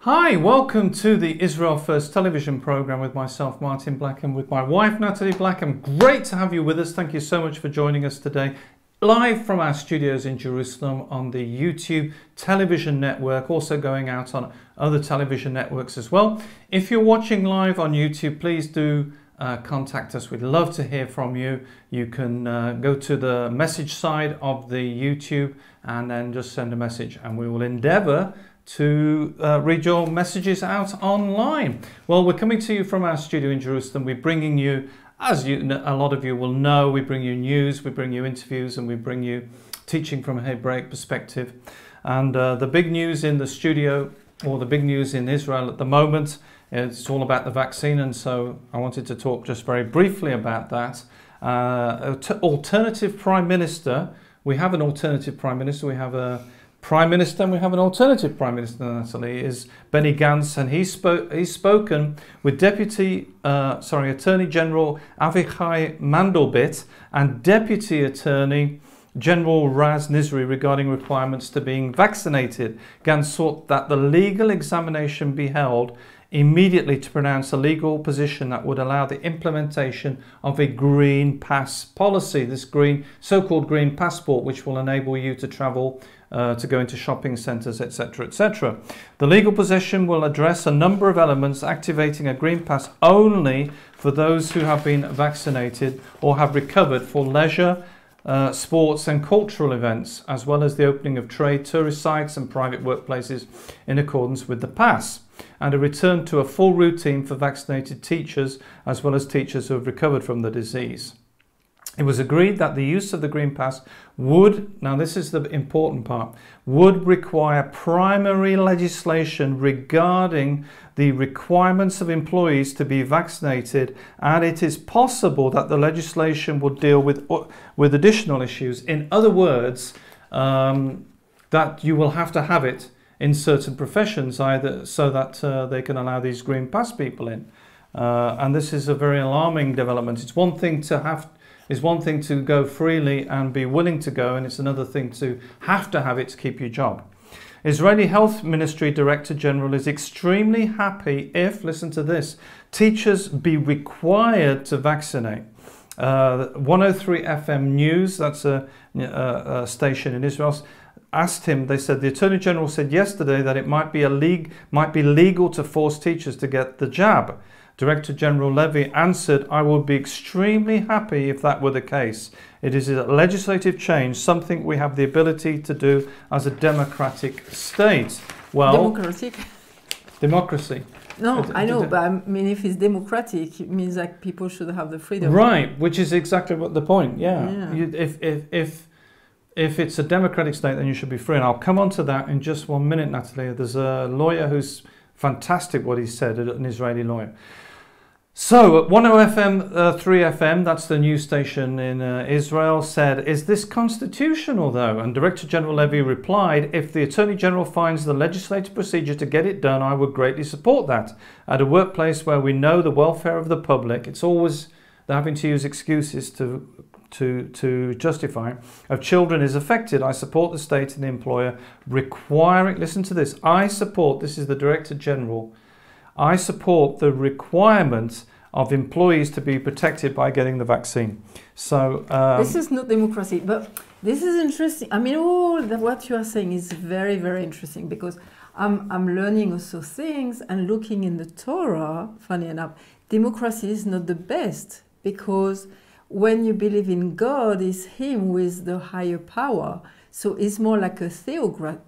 Hi, welcome to the Israel First television program with myself, Martin Blackham, with my wife, Nathalie Blackham. Great to have you with us. Thank you so much for joining us today. Live from our studios in Jerusalem on the YouTube television network, also going out on other television networks as well. If you're watching live on YouTube, please do contact us. We'd love to hear from you. You can go to the message side of the YouTube and then just send a message, and we will endeavor to read your messages out online. Well, we're coming to you from our studio in Jerusalem. We're bringing you, as a lot of you will know, we bring you news, we bring you interviews, and we bring you teaching from a Hebraic perspective. And the big news in the studio, or the big news in Israel at the moment, it's all about the vaccine, and so I wanted to talk just very briefly about that. Alternative Prime Minister, we have an alternative Prime Minister, we have a Prime Minister, and we have an alternative Prime Minister, Nathalie, is Benny Gantz, and he's spoken with Attorney General Avichai Mandelblit and Deputy Attorney General Raz Nizri regarding requirements to being vaccinated. Gantz sought that the legal examination be held immediately to pronounce a legal position that would allow the implementation of a green pass policy, this so-called green passport, which will enable you to travel, to go into shopping centres, etc., etc. The legal position will address a number of elements, activating a green pass only for those who have been vaccinated or have recovered for leisure, sports and cultural events, as well as the opening of trade, tourist sites and private workplaces in accordance with the pass, and a return to a full routine for vaccinated teachers as well as teachers who have recovered from the disease. It was agreed that the use of the Green Pass would, now this is the important part, would require primary legislation regarding the requirements of employees to be vaccinated, and it is possible that the legislation would deal with additional issues. In other words, that you will have to have it in certain professions, either so that they can allow these Green Pass people in. And this is a very alarming development. It's one thing to go freely and be willing to go, and it's another thing to have it to keep your job. Israeli Health Ministry Director General is extremely happy if, listen to this, teachers be required to vaccinate. 103 FM News, that's a station in Israel, asked him, they said, the Attorney General said yesterday that it might be legal to force teachers to get the jab. Director General Levy answered, I would be extremely happy if that were the case. It is a legislative change, something we have the ability to do as a democratic state. Well, democracy. No, I know, but I mean, if it's democratic, it means that people should have the freedom. Right, which is exactly what the point, yeah. If it's a democratic state, then you should be free. And I'll come on to that in just 1 minute, Nathalie. There's a lawyer who's fantastic what he said, an Israeli lawyer. So, 3 FM, that's the news station in Israel, said, is this constitutional though? And Director General Levy replied, if the Attorney General finds the legislative procedure to get it done, I would greatly support that. At a workplace where we know the welfare of the public, it's always they're having to use excuses to justify, of children is affected. I support the state and the employer requiring, listen to this, this is the Director General, I support the requirement of employees to be protected by getting the vaccine. So this is not democracy, but this is interesting. I mean, what you are saying is very, very interesting, because I'm learning also things and looking in the Torah. Funny enough, democracy is not the best, because when you believe in God, it's Him who is the higher power. So it's more like a theocracy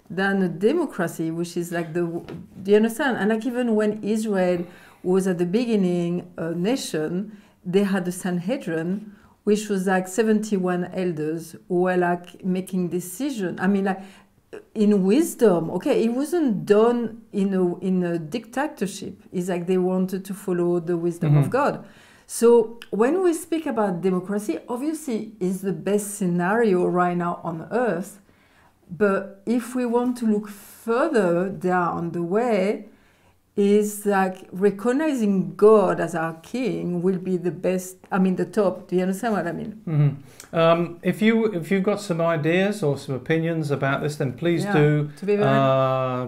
than a democracy, which is like do you understand? And like even when Israel was at the beginning a nation, they had the Sanhedrin, which was like 71 elders who were like making decisions. I mean, like in wisdom, okay, it wasn't done in a dictatorship. It's like they wanted to follow the wisdom of God. So when we speak about democracy, obviously it's the best scenario right now on earth. But if we want to look further down the way, is like recognizing God as our king will be the best. I mean, the top. Do you understand what I mean? Mm-hmm. If you've got some ideas or some opinions about this, then please do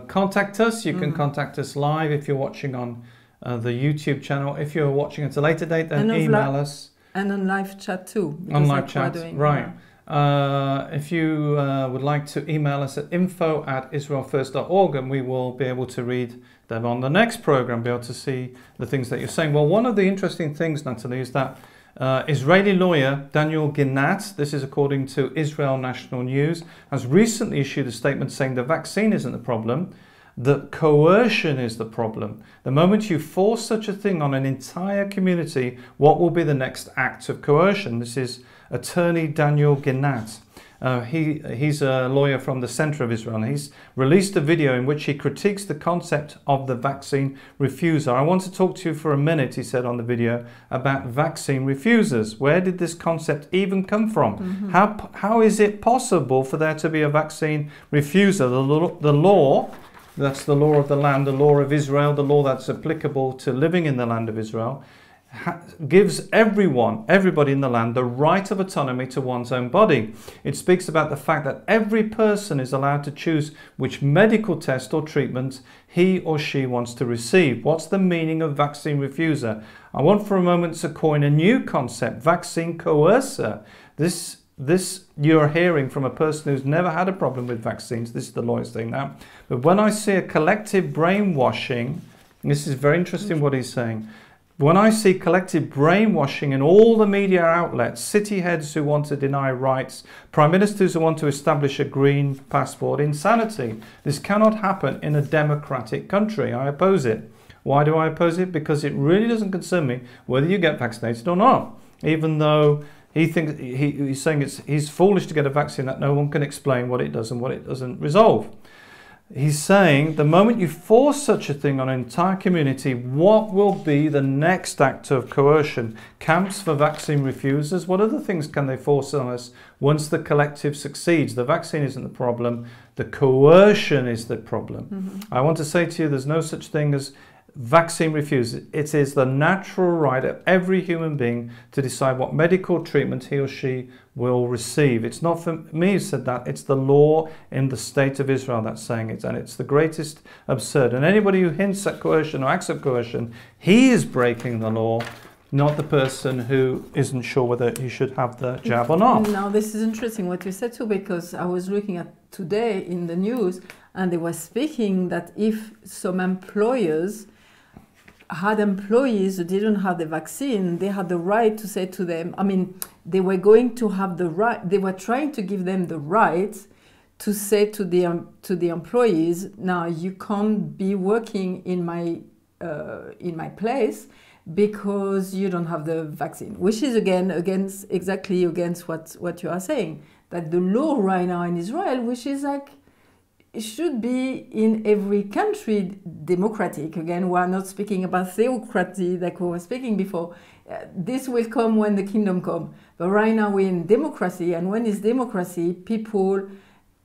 contact us. You can contact us live if you're watching on the YouTube channel. If you're watching at a later date, then email us. And on live chat too. On live chat, right. If you would like to email us at info@israelfirst.org, and we will be able to read them on the next program, be able to see the things that you're saying. Well, one of the interesting things, Nathalie, is that Israeli lawyer Daniel Ginat, this is according to Israel National News, has recently issued a statement saying the vaccine isn't the problem, that coercion is the problem. The moment you force such a thing on an entire community, what will be the next act of coercion? This is attorney Daniel Ginat. He's a lawyer from the center of Israel, and he's released a video in which he critiques the concept of the vaccine refuser. I want to talk to you for a minute, he said on the video, about vaccine refusers. Where did this concept even come from? Mm-hmm. How is it possible for there to be a vaccine refuser? The law, that's the law of the land, the law of Israel, the law that's applicable to living in the land of Israel, gives everybody in the land, the right of autonomy to one's own body. It speaks about the fact that every person is allowed to choose which medical test or treatment he or she wants to receive. What's the meaning of vaccine refuser? I want for a moment to coin a new concept, vaccine coercer. This you're hearing from a person who's never had a problem with vaccines. This is the lawyer saying that. But when I see a collective brainwashing, and this is very interesting what he's saying, when I see collective brainwashing in all the media outlets, city heads who want to deny rights, prime ministers who want to establish a green passport, insanity. This cannot happen in a democratic country. I oppose it. Why do I oppose it? Because it really doesn't concern me whether you get vaccinated or not. Even though he thinks he's saying he's foolish to get a vaccine that no one can explain what it does and what it doesn't resolve. He's saying the moment you force such a thing on an entire community, what will be the next act of coercion? Camps for vaccine refusers? What other things can they force on us once the collective succeeds? The vaccine isn't the problem. The coercion is the problem. Mm-hmm. I want to say to you, there's no such thing as vaccine refusers. It is the natural right of every human being to decide what medical treatment he or she will receive. It's not for me who said that, it's the law in the state of Israel that's saying it, and it's the greatest absurd. And anybody who hints at coercion or acts of coercion, he is breaking the law, not the person who isn't sure whether he should have the jab or not. Now, this is interesting what you said too, because I was looking at today in the news, and they were speaking that if some employers had employees who didn't have the vaccine, they had the right to say to them, I mean, they were going to have the right, they were trying to give them the right to say to the employees, now you can't be working in my place because you don't have the vaccine, which is again exactly against what you are saying, that the law right now in Israel, which is like, it should be in every country democratic. Again, we are not speaking about theocracy like we were speaking before. This will come when the kingdom comes. But right now we're in democracy, and when it's democracy, people,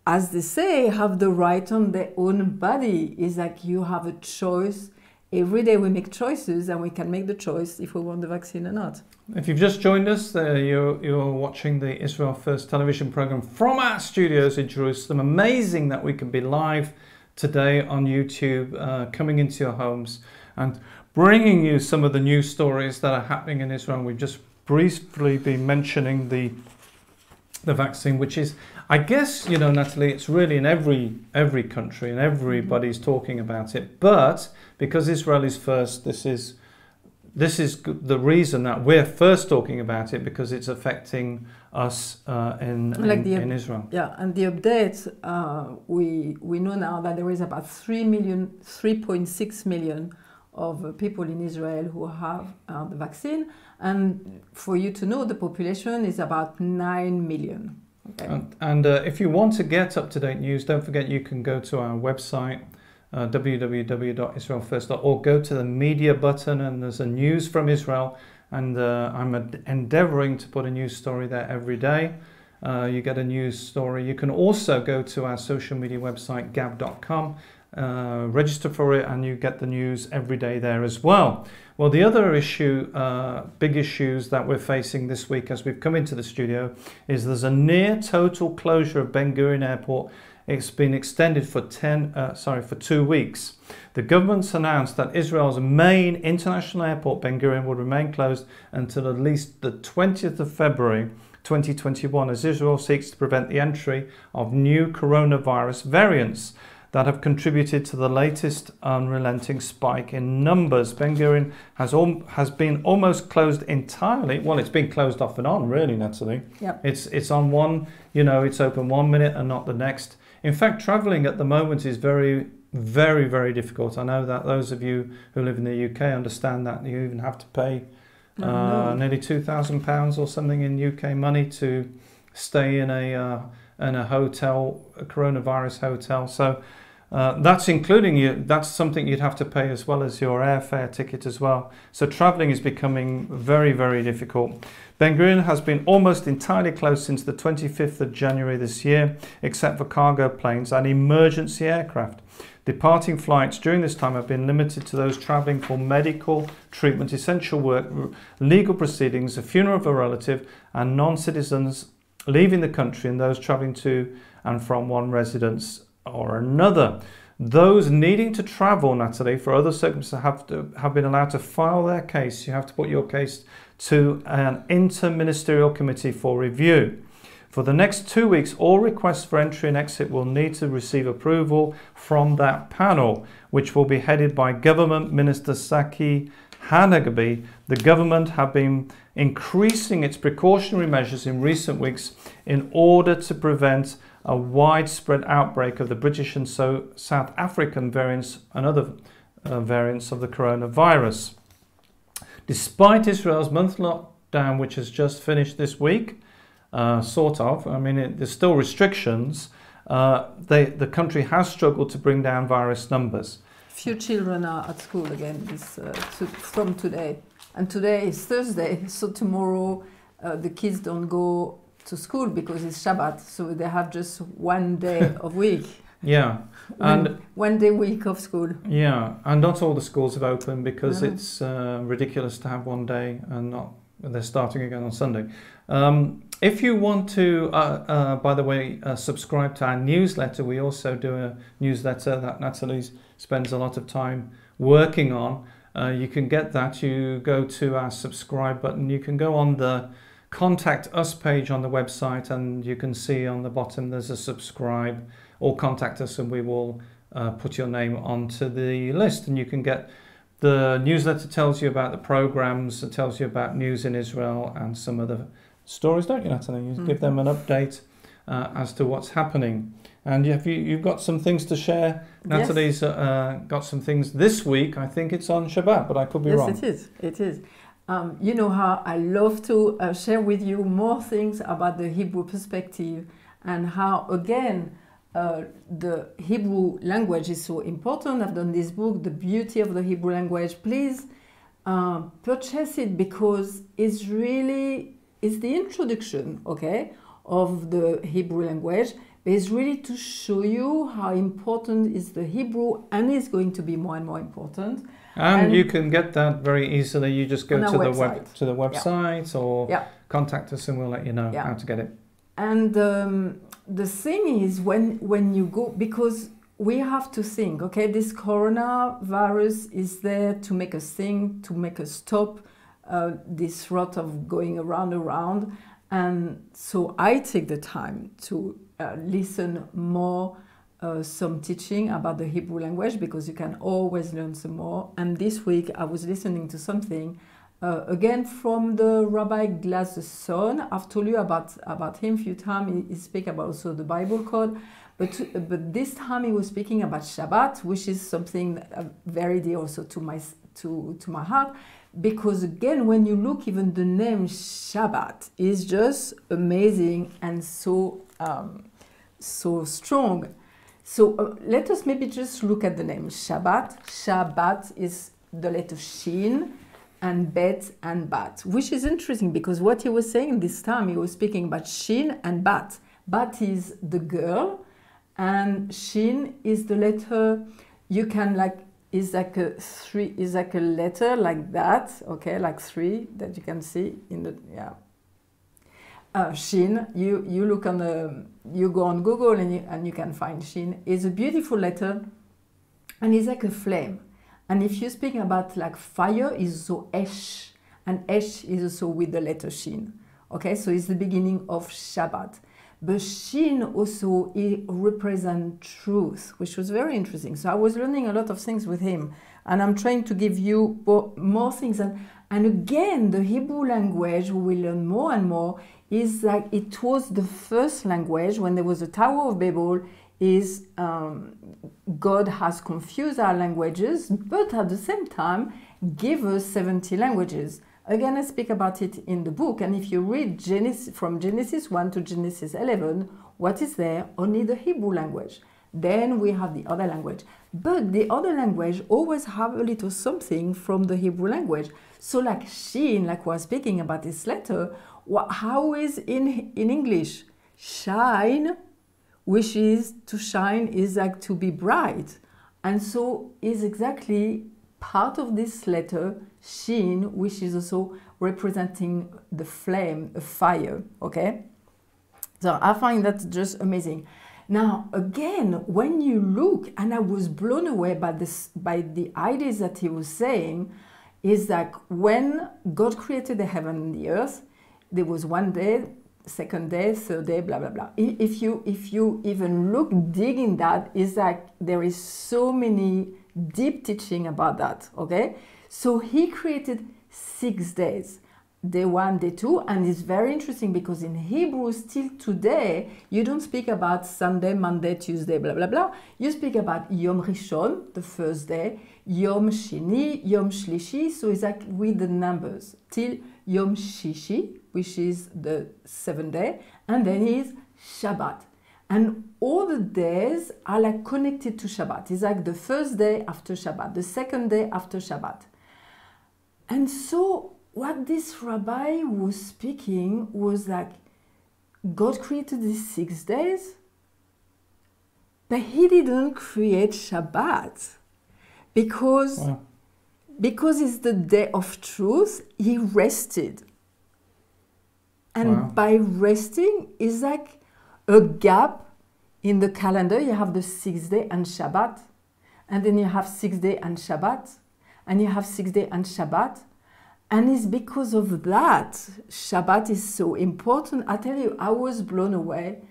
as they say, have the right on their own body. It's like you have a choice. Every day we make choices, and we can make the choice if we want the vaccine or not. If you've just joined us, you're watching the Israel First television program from our studios in Jerusalem. Amazing that we can be live today on YouTube, coming into your homes and bringing you some of the news stories that are happening in Israel. We've just briefly been mentioning the vaccine, which is, I guess, you know, Nathalie, it's really in every country, and everybody's talking about it. But because Israel is first, this is the reason that we're first talking about it, because it's affecting us in Israel. Yeah, and the update, we know now that there is about 3.6 million of people in Israel who have the vaccine. And for you to know, the population is about 9 million. Okay. And if you want to get up-to-date news, don't forget you can go to our website, www.israelfirst.org, go to the media button, and there's a news from Israel, and I'm endeavoring to put a news story there every day. You get a news story. You can also go to our social media website, gab.com, register for it, and you get the news every day there as well. Well, the other issue, big issues that we're facing this week as we've come into the studio, is there's a near total closure of Ben Gurion Airport. It's been extended for 2 weeks. The government's announced that Israel's main international airport, Ben Gurion, will remain closed until at least the 20th of February 2021, as Israel seeks to prevent the entry of new coronavirus variants that have contributed to the latest unrelenting spike in numbers. Ben Gurion has been almost closed entirely. Well, it's been closed off and on, really, Natalie. Yep. It's on one, it's open 1 minute and not the next. In fact, travelling at the moment is very, very, very difficult. I know that those of you who live in the UK understand that. You even have to pay nearly £2,000 or something in UK money to stay in a hotel, a coronavirus hotel. So that's including you. That's something you'd have to pay as well as your airfare ticket as well. So travelling is becoming very, very difficult. Ben Gurion has been almost entirely closed since the 25th of January this year, except for cargo planes and emergency aircraft. Departing flights during this time have been limited to those travelling for medical treatment, essential work, legal proceedings, a funeral of a relative, and non-citizens leaving the country, and those travelling to and from one residence or another. Those needing to travel, Natalie, for other circumstances have been allowed to file their case. You have to put your case to an interministerial committee for review. For the next 2 weeks, all requests for entry and exit will need to receive approval from that panel, which will be headed by Government Minister Saki Hanagabi. The government have been increasing its precautionary measures in recent weeks in order to prevent a widespread outbreak of the British and South African variants and other variants of the coronavirus. Despite Israel's monthly lockdown, which has just finished this week, there's still restrictions, the country has struggled to bring down virus numbers. Few children are at school again from today. And today is Thursday, so tomorrow the kids don't go to school because it's Shabbat, so they have just 1 day of week. Yeah, and 1 day week of school. Yeah, and not all the schools have opened because it's ridiculous to have 1 day and they're starting again on Sunday. If you want to, by the way, subscribe to our newsletter, we also do a newsletter that Natalie spends a lot of time working on. You can get that. You go to our subscribe button. You can go on the Contact Us page on the website, and you can see on the bottom there's a subscribe, or contact us and we will put your name onto the list, and you can get the newsletter. Tells you about the programs, it tells you about news in Israel and some other stories, don't you, Natalie? You give them an update as to what's happening. And you've got some things to share. Natalie's got some things this week. I think it's on Shabbat, but I could be wrong. Yes, it is. You know how I love to share with you more things about the Hebrew perspective, and how, again, the Hebrew language is so important. I've done this book, The Beauty of the Hebrew Language. Please purchase it, because it's the introduction, of the Hebrew language. But it's really to show you how important is the Hebrew, and it's going to be more and more important. And you can get that very easily. You just go to the website or contact us and we'll let you know how to get it. And the thing is, when you go, because we have to think, this coronavirus is there to make us think, to make us stop this rot of going around. And so I take the time to listen more some teaching about the Hebrew language, because you can always learn some more. And this week I was listening to something again from the Rabbi Glass's son. I've told you about him a few times. He speaks about also the Bible code, but this time he was speaking about Shabbat, which is something very dear also to my heart, because again, when you look, even the name Shabbat is just amazing and so strong. So let us maybe just look at the name Shabbat. Shabbat is the letter Shin and Bet and Bat, which is interesting, because what he was saying this time, he was speaking about Shin and Bat. Bat is the girl, and Shin is the letter. You can like is like a three, is like a letter like that, okay, like 3 that you can see in the Shin. You look on the, you go on Google and you can find Shin. It's a beautiful letter, and it's like a flame. And if you speak about like fire, is so Esh, and Esh is also with the letter Shin. Okay, so it's the beginning of Shabbat. But Shin also, it represents truth, which was very interesting. So I was learning a lot of things with him, and I'm trying to give you more things. And again, the Hebrew language, we will learn more and more, is like it was the first language when there was the Tower of Babel. Is God has confused our languages, but at the same time give us 70 languages. Again, I speak about it in the book, and if you read Genesis, from Genesis 1 to Genesis 11, what is there? Only the Hebrew language. Then we have the other language. But the other language always have a little something from the Hebrew language. So like Shin, like we're speaking about this letter, how is in English? Shine, which is to shine is like to be bright. And so is exactly part of this letter, Shin, which is also representing the flame, a fire, okay? So I find that just amazing. Now, again, when you look, and I was blown away by this, by the ideas that he was saying, is that when God created the heaven and the earth, there was one day, second day, third day, blah, blah, blah. If you even look, dig in that, is like there is so many deep teaching about that, okay? So he created 6 days, day 1, day 2, and it's very interesting because in Hebrew, still today, you don't speak about Sunday, Monday, Tuesday, blah, blah, blah. You speak about Yom Rishon, the first day, Yom Sheni, Yom Shlishi, so it's like with the numbers, till Yom Shishi, which is the 7th day, and then is Shabbat. And all the days are like connected to Shabbat. It's like the first day after Shabbat, the second day after Shabbat. And so what this rabbi was speaking was like, God created these 6 days, but he didn't create Shabbat because it's the day of truth, he rested. And by resting is like a gap in the calendar. You have the 6th day and Shabbat, and then you have 6th day and Shabbat, and you have 6th day and Shabbat. And it's because of that Shabbat is so important. I tell you, I was blown away.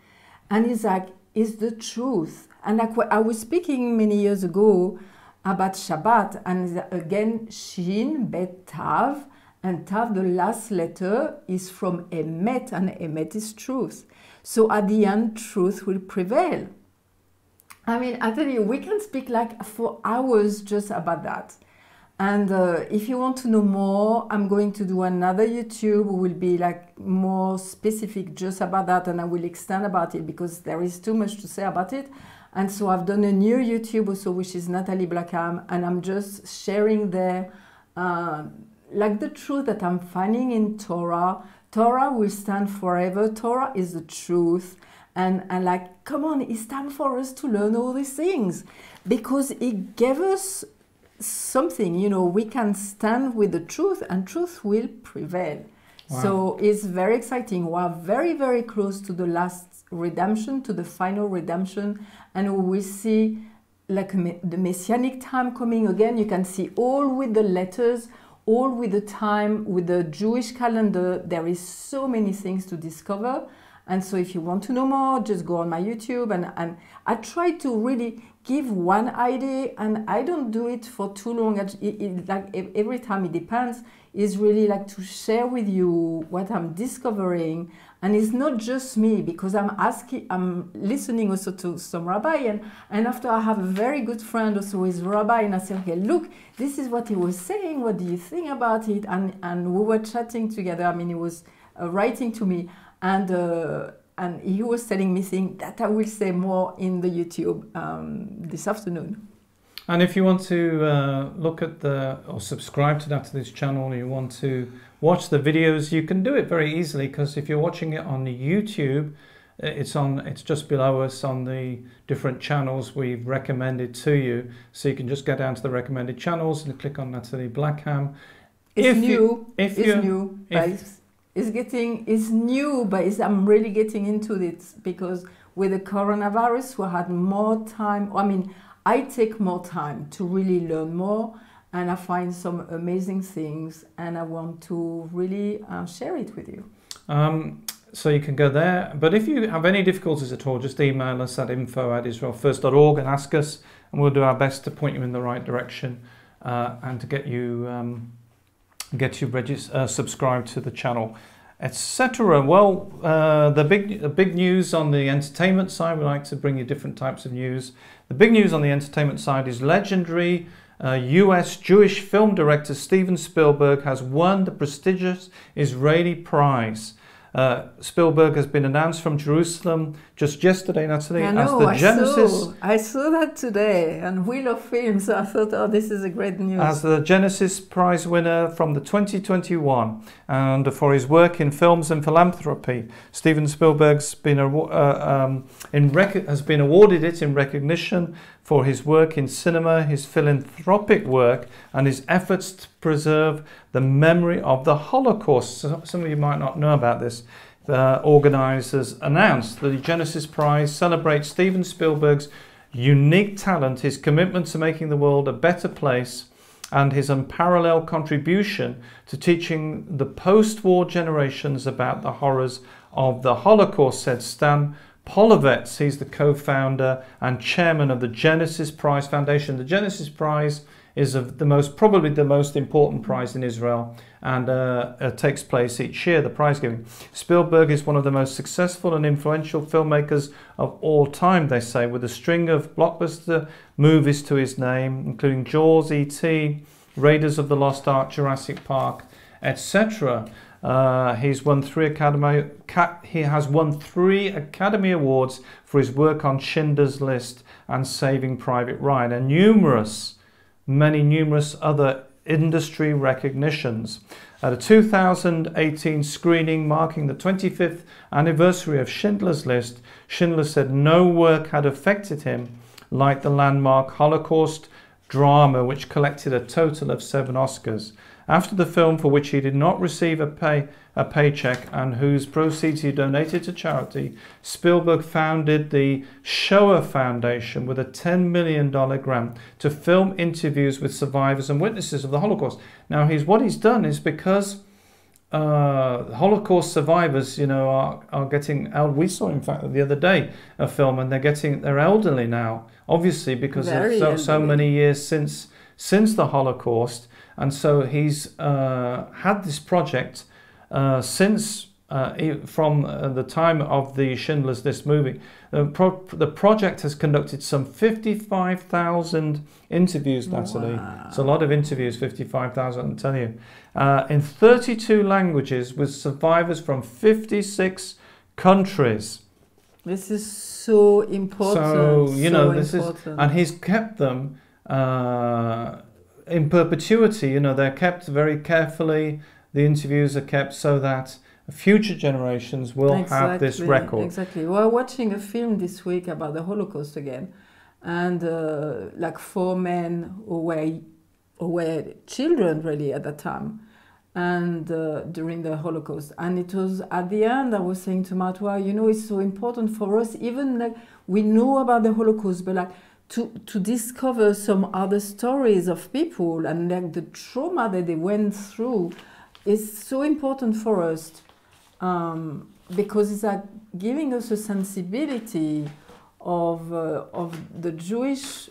And it's like, it's the truth. And like I was speaking many years ago about Shabbat, and again, Shin, Bet, Tav, and Tav, the last letter, is from Emet, and Emet is truth. So at the end, truth will prevail. I mean, I tell you, we can speak like for hours just about that. And if you want to know more, I'm going to do another YouTube who will be like more specific just about that, and I will extend about it because there is too much to say about it. And so I've done a new YouTube also, which is Nathalie Blackham, and I'm just sharing there like the truth that I'm finding in Torah. Torah will stand forever. Torah is the truth. And like, come on, it's time for us to learn all these things because it gave us something, you know, we can stand with the truth and truth will prevail. Wow. So it's very exciting. We are very, very close to the last redemption, to the final redemption, and we will see like the messianic time coming again. You can see all with the letters, all with the time, with the Jewish calendar. There is so many things to discover. And so if you want to know more, just go on my YouTube, and I try to really give one idea, and I don't do it for too long. Like every time, it depends. It's really like to share with you what I'm discovering. And it's not just me, because I'm listening also to some rabbi, and after I have a very good friend also who is rabbi, and I say, okay, look, this is what he was saying, what do you think about it? And we were chatting together. I mean, he was writing to me, and he was telling me things that I will say more in the YouTube this afternoon. And if you want to look at or subscribe to Nathalie's channel, and you want to watch the videos, you can do it very easily, because if you're watching it on YouTube, It's just below us on the different channels we've recommended to you. So you can just go down to the recommended channels and click on Nathalie Blackham. It's new, but I'm really getting into it because with the coronavirus, we had more time. I mean, I take more time to really learn more, and I find some amazing things, and I want to really share it with you. So you can go there. But if you have any difficulties at all, just email us at info@israelfirst.org and ask us, and we'll do our best to point you in the right direction and to get you subscribed to the channel, etc. Well, the big news on the entertainment side, we like to bring you different types of news. The big news on the entertainment side is legendary US Jewish film director Steven Spielberg has won the prestigious Israeli prize. Spielberg has been announced from Jerusalem just yesterday, Nathalie, as the Genesis. I saw that today on Wheel of Fame, so I thought, oh, this is a great news. As the Genesis Prize winner from the 2021, and for his work in films and philanthropy, Steven Spielberg's been has been awarded it in recognition for his work in cinema, his philanthropic work, and his efforts to preserve the memory of the Holocaust. So some of you might not know about this. The organisers announced that the Genesis Prize celebrates Steven Spielberg's unique talent, his commitment to making the world a better place, and his unparalleled contribution to teaching the post-war generations about the horrors of the Holocaust, said Stan Polovets. He's the co-founder and chairman of the Genesis Prize Foundation. The Genesis Prize is probably the most important prize in Israel, and takes place each year, the prize giving. Spielberg is one of the most successful and influential filmmakers of all time, they say, with a string of blockbuster movies to his name, including Jaws, E.T., Raiders of the Lost Ark, Jurassic Park, etc. He has won 3 Academy Awards for his work on Schindler's List and Saving Private Ryan, and numerous other industry recognitions. At a 2018 screening marking the 25th anniversary of Schindler's List, Schindler said no work had affected him like the landmark Holocaust drama, which collected a total of 7 Oscars. After the film, for which he did not receive a paycheck and whose proceeds he donated to charity, Spielberg founded the Shoah Foundation with a $10 million grant to film interviews with survivors and witnesses of the Holocaust. Now, what he's done is because Holocaust survivors, are getting old. We saw, in fact, the other day a film, and they're elderly now, obviously because of so many years since the Holocaust. And so he's had this project since from the time of the Schindler's List movie. The project has conducted some 55,000 interviews, Nathalie. Wow. It's a lot of interviews, 55,000, I'm telling you. In 32 languages with survivors from 56 countries. This is so important. So, and he's kept them in perpetuity. They're kept very carefully. The interviews are kept so that future generations will have this record. Exactly. We're watching a film this week about the Holocaust again, and 4 men who were children really at that time, and during the Holocaust. And it was at the end I was saying to Matwa, it's so important for us, even we know about the Holocaust, but to discover some other stories of people and the trauma that they went through is so important for us, because it's giving us a sensibility of the Jewish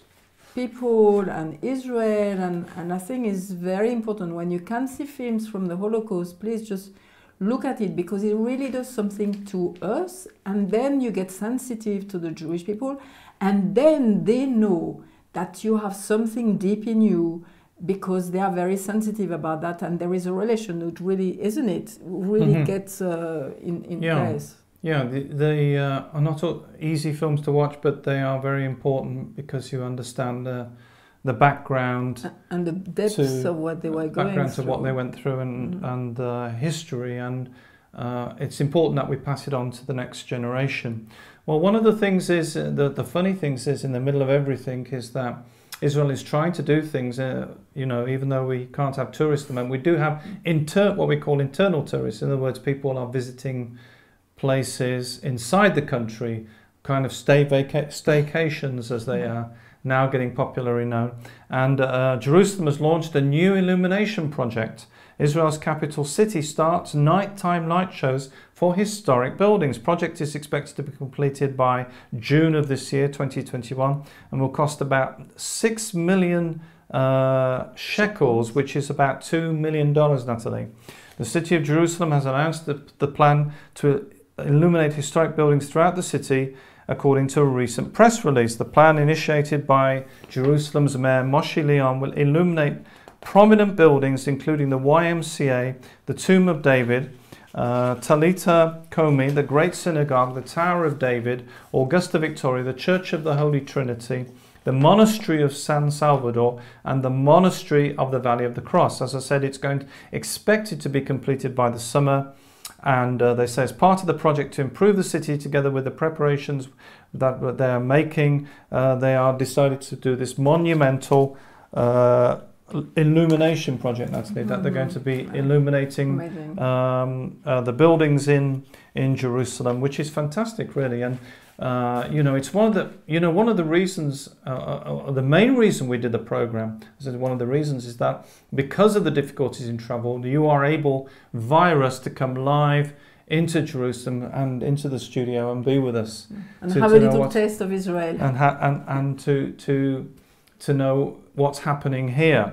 people and Israel, and I think it's very important. When you can see films from the Holocaust, please just look at it, because it really does something to us, and then you get sensitive to the Jewish people, and then they know that you have something deep in you, because they are very sensitive about that, and there is a relation that really, isn't it, really gets in place. Yeah, they are not easy films to watch, but they are very important because you understand the background and the depths of what they were going through. Background to what they went through, and history, and it's important that we pass it on to the next generation. Well, one of the things is, the funny things is, in the middle of everything, is that Israel is trying to do things, you know, even though we can't have tourists at the moment, we do have what we call internal tourists. In other words, people are visiting places inside the country, kind of staycations, as they are now getting popularly known. And Jerusalem has launched a new illumination project. Israel's capital city starts nighttime light shows for historic buildings. Project is expected to be completed by June of this year, 2021, and will cost about 6 million shekels, which is about $2 million, Natalie. The city of Jerusalem has announced the plan to illuminate historic buildings throughout the city, according to a recent press release. The plan, initiated by Jerusalem's mayor Moshe Leon, will illuminate prominent buildings including the YMCA, the Tomb of David, Talita Komi, the Great Synagogue, the Tower of David, Augusta Victoria, the Church of the Holy Trinity, the Monastery of San Salvador, and the Monastery of the Valley of the Cross. As I said, it's expected to be completed by the summer, and they say as part of the project to improve the city, together with the preparations that they are making, they are decided to do this monumental illumination project, Natalie, that they're going to be illuminating the buildings in Jerusalem, which is fantastic, really. And you know, it's one of the reasons, the main reason we did the program, one of the reasons is that because of the difficulties in travel, you are able via us to come live into Jerusalem and into the studio and be with us and have a little taste of Israel and to know what's happening here.